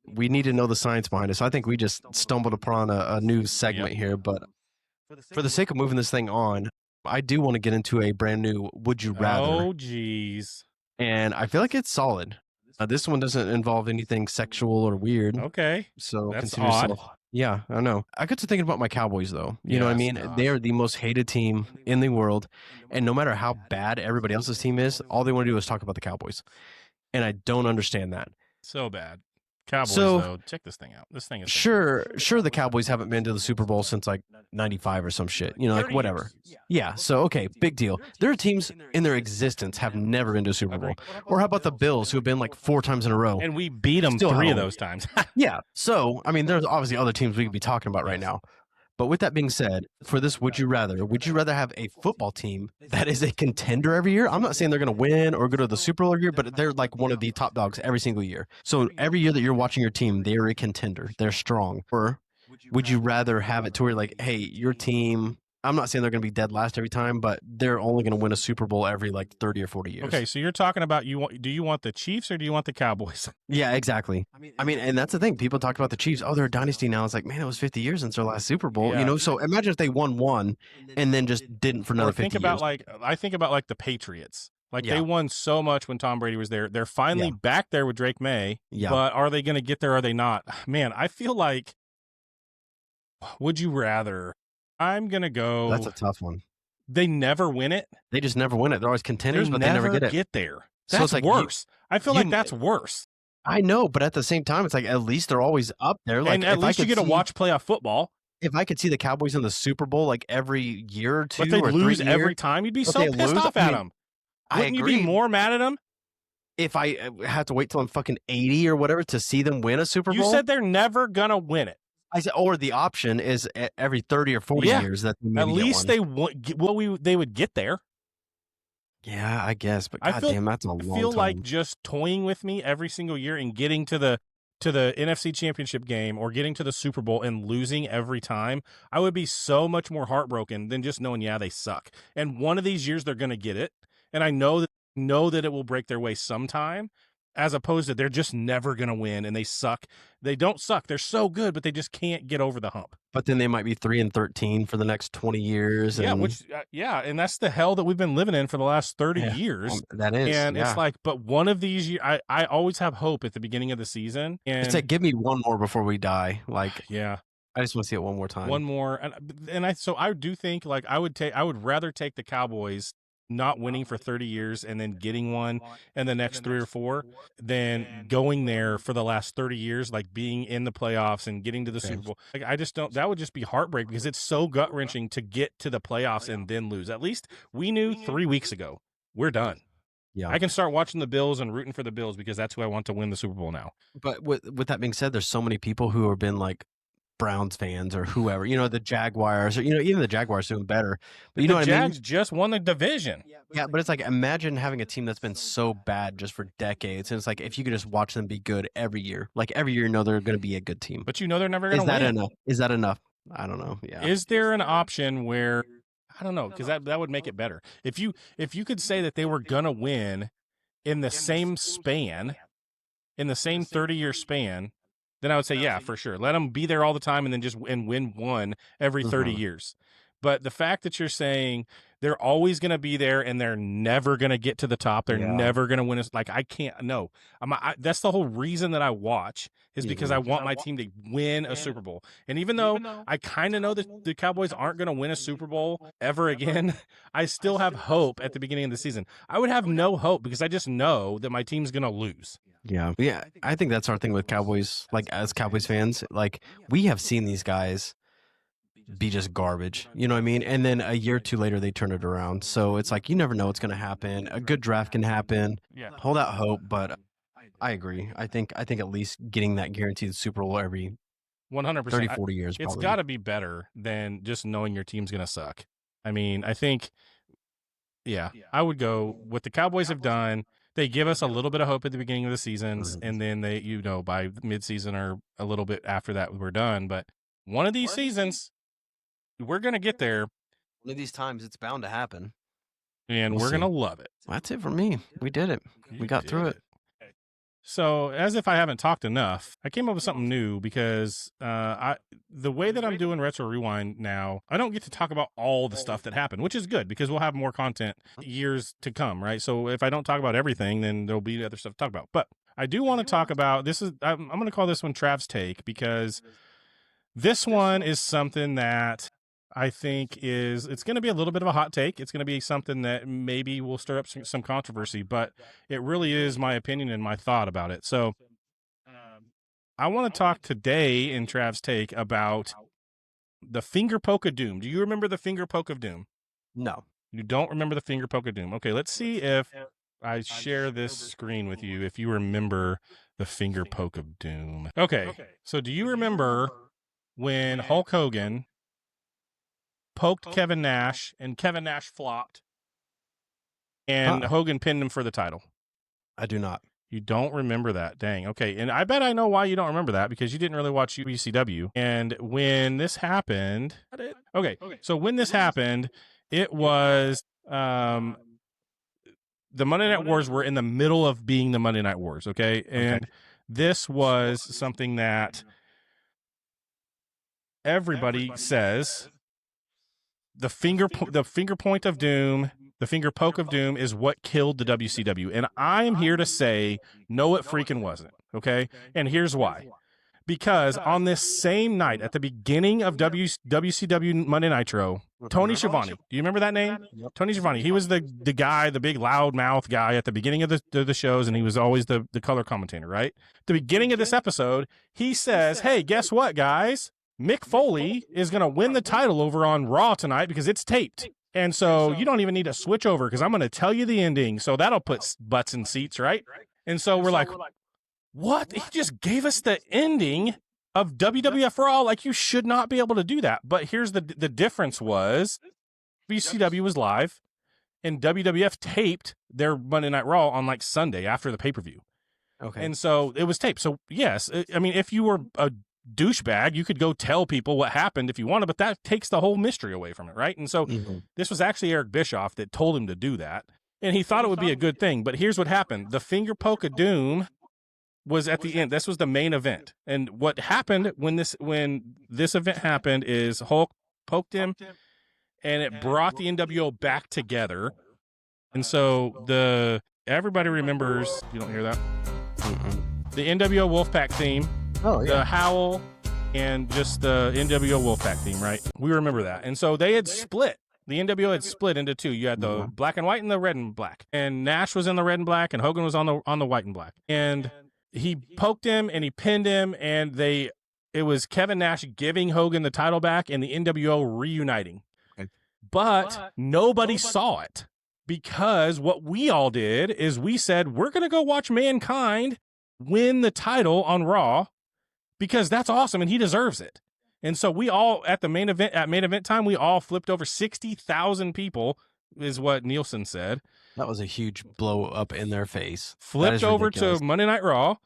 We need to know the science behind it. So I think we just stumbled upon a new segment here. But for the sake of moving this thing on, I do want to get into a brand new Would You Rather. Oh, geez. And I feel like it's solid. This one doesn't involve anything sexual or weird. Okay. So That's consider odd. yourself. Yeah, I know. I got to thinking about my Cowboys, though. You know what I Yes, mean? gosh. They are the most hated team in the world. And no matter how bad everybody else's team is, all they want to do is talk about the Cowboys. And I don't understand that. So bad. Cowboys, So- though. Check this thing out. This thing is Sure, the Cowboys haven't been to the Super Bowl since like 95 or some shit. You know, like 30 whatever. years. Yeah, so okay, big deal. There are teams in their existence have never been to a Super Bowl. Or how about the Bills who have been like 4 times in a row? And we beat them Still 3 of home. those times. Yeah. So, I mean, there's obviously other teams we could be talking about right now. But with that being said, for this would you rather have a football team that is a contender every year? I'm not saying they're going to win or go to the Super Bowl every year, but they're like one of the top dogs every single year. So every year that you're watching your team, they're a contender. They're strong. Or would you rather have it to where like, hey, your team, I'm not saying they're going to be dead last every time, but they're only going to win a Super Bowl every like 30 or 40 years. Okay, so you're talking about do you want the Chiefs or do you want the Cowboys? Yeah, exactly. I mean, and that's the thing. People talk about the Chiefs. Oh, they're a dynasty now. It's like, man, it was 50 years since their last Super Bowl. Yeah. You know, so imagine if they won one and then just didn't for another Or 50 think about years. I think about like the Patriots. Like Yeah. they won so much when Tom Brady was there. They're finally back there with Drake May. Yeah. But are they going to get there? Or are they not? Man, I feel like. Would you rather? I'm gonna go. That's a tough one. They never win it. They just never win it. They're always contenders, but they never get it. there. So That's it's like worse. I feel you- like that's worse. I know, but at the same time, it's like at least they're always up there. Like and at if I least you could get to see- watch playoff football. If I could see the Cowboys in the Super Bowl like every year or two But they or lose 3 every years, time. You'd be But so they pissed lose? off I at mean, them. I Wouldn't you be agree. more mad at them? If I have to wait till I'm fucking 80 or whatever to see them win a Super You Bowl, said they're never gonna win it. I said, or the option is every 30 or 40 Yeah. years that they At maybe get least one. they would. They would get there. Yeah, I guess, but I goddamn, feel- that's a I long feel time. like just toying with me every single year and getting to the NFC Championship game or getting to the Super Bowl and losing every time, I would be so much more heartbroken than just knowing, yeah, they suck. And one of these years they're going to get it, and I know that it will break their way sometime. As opposed to they're just never going to win and they suck. They don't suck. They're so good, but they just can't get over the hump. But then they might be 3-13 for the next 20 years. Yeah, and and that's the hell that we've been living in for the last 30 Yeah. years. that is. And yeah. it's like, but one of these years, I always have hope at the beginning of the season. And It's like, give me one more before we die. Like, yeah, I just want to see it one more time. one more. And I do think like I would rather take the Cowboys not winning for 30 years and then getting one in the next 3 or 4 than going there for the last 30 years, like being in the playoffs and getting to the Super Bowl. Like, I just don't, that would just be heartbreak because it's so gut wrenching to get to the playoffs and then lose. At least we knew 3 weeks ago, we're done. Yeah. I can start watching the Bills and rooting for the Bills because that's who I want to win the Super Bowl now. But with that being said, there's so many people who have been like Browns fans or whoever, the Jaguars, or even the Jaguars doing better. But you know what I mean? Jags just won the division. Yeah, but it's like, imagine having a team that's been so bad just for decades, and it's like if you could just watch them be good every year, like every year, they're going to be a good team. But they're never going to win. Is that enough? Is that enough? I don't know. Yeah. Is there an option where I don't know, because that would make it better if you could say that they were going to win in the same span, in the same 30-year span. Then I would say, yeah, for sure. Let them be there all the time and then just win one every 30 years. But the fact that you're saying they're always going to be there and they're never going to get to the top, they're never going to win. Like, I can't, no. That's the whole reason that I watch is because I want my team to win a Super Bowl. And even though I kind of know that the Cowboys aren't going to win a Super Bowl ever again, I still have hope at the beginning of the season. I would have no hope because I just know that my team's going to lose. Yeah. I think that's our thing with Cowboys. Like, as Cowboys fans, like, we have seen these guys be just garbage. You know what I mean? And then a year or two later, they turn it around. So it's like, you never know what's going to happen. A good draft can happen. Yeah. Hold out hope. But I agree. I think at least getting that guaranteed Super Bowl every 100%. 30, 40 years. It's got to be better than just knowing your team's going to suck. I mean, I think, I would go what the Cowboys have done. They give us a little bit of hope at the beginning of the seasons, and then they, by midseason or a little bit after that, we're done. But one of these seasons, we're going to get there. One of these times, it's bound to happen. And we're going to love it. That's it for me. We did it. We got through it. So, as if I haven't talked enough, I came up with something new because the way that I'm doing Retro Rewind now, I don't get to talk about all the stuff that happened, which is good because we'll have more content years to come, right? So if I don't talk about everything, then there'll be other stuff to talk about. But I do want to talk about, I'm going to call this one Trav's Take because this one is something that I think it's going to be a little bit of a hot take. It's going to be something that maybe will stir up some controversy, but it really is my opinion and my thought about it. So I want to talk today in Trav's Take about the finger poke of doom. Do you remember the finger poke of doom? No. You don't remember the finger poke of doom. Okay, let's see if I share this screen with you, if you remember the finger poke of doom. Okay, so do you remember when Hulk Hogan poked Kevin Nash, and Kevin Nash flopped, and Hogan pinned him for the title? I do not. You don't remember that? Dang. Okay, and I bet I know why you don't remember that, because you didn't really watch WCW. And when this happened, so when this happened, it was the Monday Night Wars were in the middle of being the Monday Night Wars, okay? And this was something that everybody says the finger point of doom, the finger poke of doom is what killed the WCW. And I'm here to say, no, it freaking wasn't. Okay. And here's why. Because on this same night, at the beginning of WCW Monday Nitro, Tony Schiavone, do you remember that name? Yep. Tony Schiavone. He was the guy, the big loud mouth guy at the beginning of the shows, and he was always the color commentator, right? At the beginning of this episode, he says, hey, guess what, guys? Mick Foley is going to win the title over on Raw tonight because it's taped. And so you don't even need to switch over because I'm going to tell you the ending. So that'll put butts in seats, right? And so we're like, what? He just gave us the ending of WWF Raw. Like, you should not be able to do that. But here's the difference was WCW was live and WWF taped their Monday Night Raw on like Sunday after the pay-per-view. Okay. And so it was taped. So yes, I mean, if you were a douchebag, you could go tell people what happened if you wanted, but that takes the whole mystery away from it, right? And so this was actually Eric Bischoff that told him to do that, and he thought it would be a good thing. But here's what happened. The finger poke of doom was at the end. This was the main event. And what happened when this event happened is Hulk poked him, and it brought the NWO back together. And so everybody remembers, you don't hear that? The NWO Wolfpack theme. Oh, yeah. The howl and just the NWO Wolfpack theme, right? We remember that. And so they had split. The NWO had split into two. You had the black and white and the red and black. And Nash was in the red and black, and Hogan was on the white and black. And he poked him and he pinned him, and it was Kevin Nash giving Hogan the title back and the NWO reuniting. Okay. But nobody saw it, because what we all did is we said, we're going to go watch Mankind win the title on Raw because that's awesome and he deserves it. And so we all, at main event time, we all flipped over 60,000 people, is what Nielsen said. That was a huge blow up in their face. Flipped over to Monday Night Raw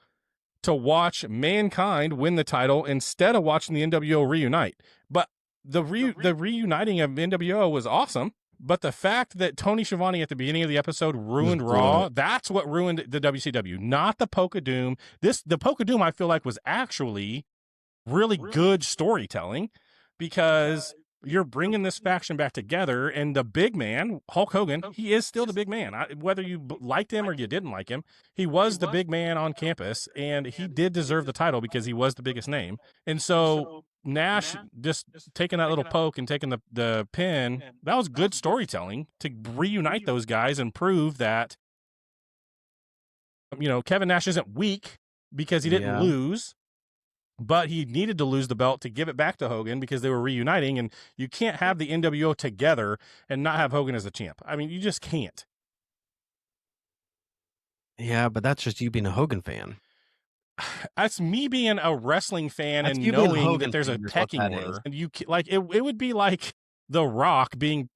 to watch Mankind win the title instead of watching the NWO reunite. But the reuniting of NWO was awesome. But the fact that Tony Schiavone at the beginning of the episode ruined Raw, that's what ruined the WCW, not the Poke of Doom. The Poke of Doom, I feel like, was actually really good storytelling, because you're bringing this faction back together, and the big man, Hulk Hogan, he is still the big man. Whether you liked him or you didn't like him, he was the big man on campus, and he did deserve the title because he was the biggest name. And so Nash just taking that little poke and taking the pin, that was good storytelling to reunite those guys and prove that, Kevin Nash isn't weak because he didn't lose. But he needed to lose the belt to give it back to Hogan because they were reuniting, and you can't have the NWO together and not have Hogan as a champ. I mean, you just can't. Yeah, but that's just you being a Hogan fan. That's me being a wrestling fan and knowing that there's a pecking order. And it would be like The Rock being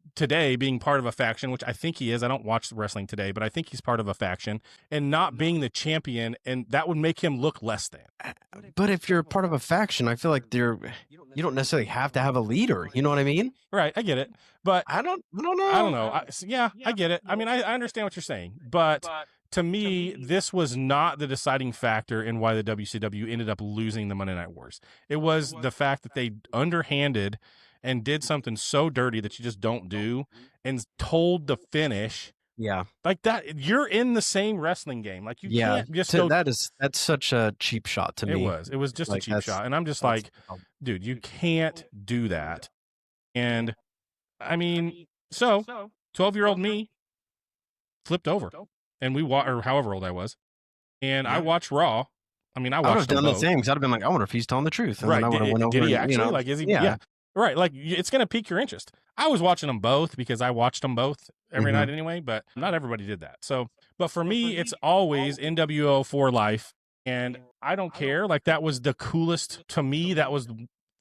part of a faction, which I think he is. I don't watch wrestling today, but I think he's part of a faction, and not being the champion, and that would make him look less than. But if you're part of a faction, I feel like you don't necessarily have to have a leader. You know what I mean? Right, I get it, but I don't know. I don't know. I get it. I mean, I understand what you're saying, but to me, this was not the deciding factor in why the WCW ended up losing the Monday Night Wars. It was the fact that they underhanded and did something so dirty that you just don't do, and told the finish. Yeah. Like that, you're in the same wrestling game. Like, you can't just go. That's such a cheap shot to me. It was just a cheap shot. And I'm just like, dude, you can't do that. And I mean, so 12-year-old me flipped over, and or however old I was. And I watched Raw. I mean, I would have done the same, because I'd have been like, I wonder if he's telling the truth. And right. Then I went over, did he actually? Like, is he? Yeah. Right, like, it's going to pique your interest. I was watching them both because I watched them both every night anyway, but not everybody did that. So, but for me, it's always NWO for life, and I don't care. Like, that was the coolest to me. That was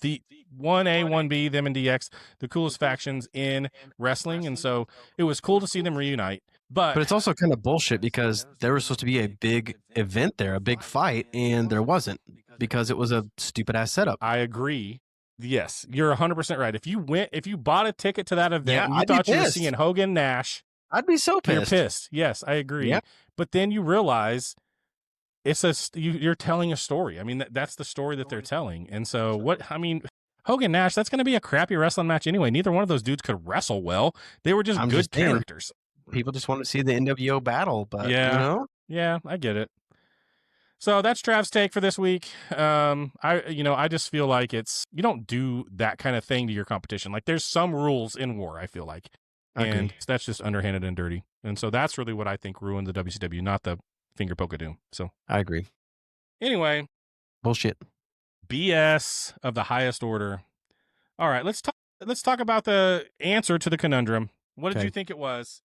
the 1A, 1B, them and DX, the coolest factions in wrestling, and so it was cool to see them reunite. But it's also kind of bullshit, because there was supposed to be a big event there, a big fight, and there wasn't, because it was a stupid ass setup. I agree. Yes, you're 100% right. If you bought a ticket to that event, and you thought you were seeing Hogan Nash, I'd be so pissed. You're pissed. Yes, I agree. Yep. But then you realize you're telling a story. I mean, that's the story that they're telling. And so Hogan Nash, that's going to be a crappy wrestling match anyway. Neither one of those dudes could wrestle well. They were just good characters. People just want to see the NWO battle, but Yeah, I get it. So that's Trav's take for this week. I just feel like you don't do that kind of thing to your competition. Like, there's some rules in war, I feel like. And that's just underhanded and dirty. And so that's really what I think ruined the WCW, not the finger poke of doom. So I agree. Anyway. Bullshit. BS of the highest order. All right, let's talk about the answer to the conundrum. What did you think it was?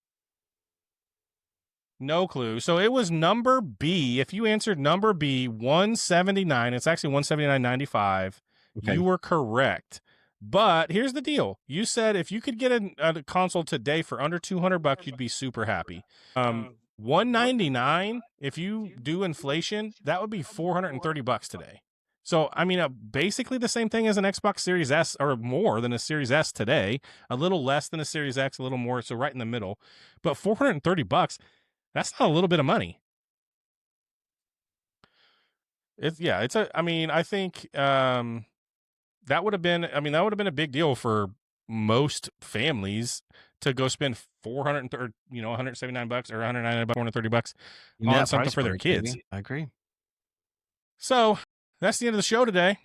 No clue. So it was number B. If you answered number B, 179, it's actually 179.95. Okay. You were correct. But here's the deal. You said if you could get a console today for under $200, you'd be super happy. 199, if you do inflation, that would be $430 today. So, I mean, basically the same thing as an Xbox Series S, or more than a Series S today, a little less than a Series X, a little more, so right in the middle. But $430, that's not a little bit of money. I think that would have been a big deal for most families to go spend $179 or $199, $430 on something for their kids. Maybe. I agree. So that's the end of the show today.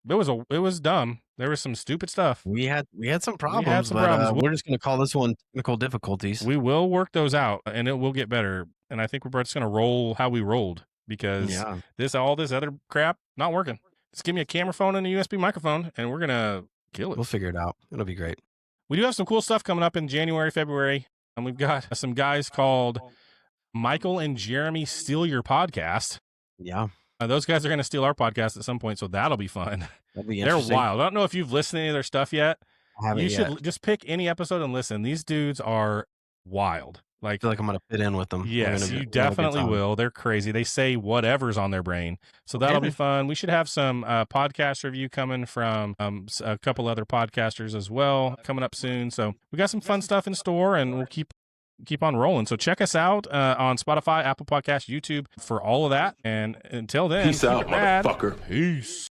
It was dumb. There was some stupid stuff. We had some problems, we're just going to call this one technical difficulties. We will work those out, and it will get better. And I think we're just going to roll how we rolled because all this other crap not working. Just give me a camera phone and a USB microphone, and we're going to kill it. We'll figure it out. It'll be great. We do have some cool stuff coming up in January, February, and we've got some guys called Michael and Jeremy Steal Your Podcast. Yeah. Those guys are going to steal our podcast at some point, so that'll be fun. That'll be They're interesting. wild. I don't know if you've listened to any of their stuff yet. I haven't You yet. should just pick any episode and listen. These dudes are wild. I feel like I'm going to fit in with them. Yes, you definitely will. They're crazy. They say whatever's on their brain. So that'll be fun. We should have some podcast review coming from a couple other podcasters as well coming up soon. So we got some fun stuff in store, and we'll keep on rolling. So check us out on Spotify, Apple Podcasts, YouTube for all of that. And until then, Peace out, motherfucker. Peace.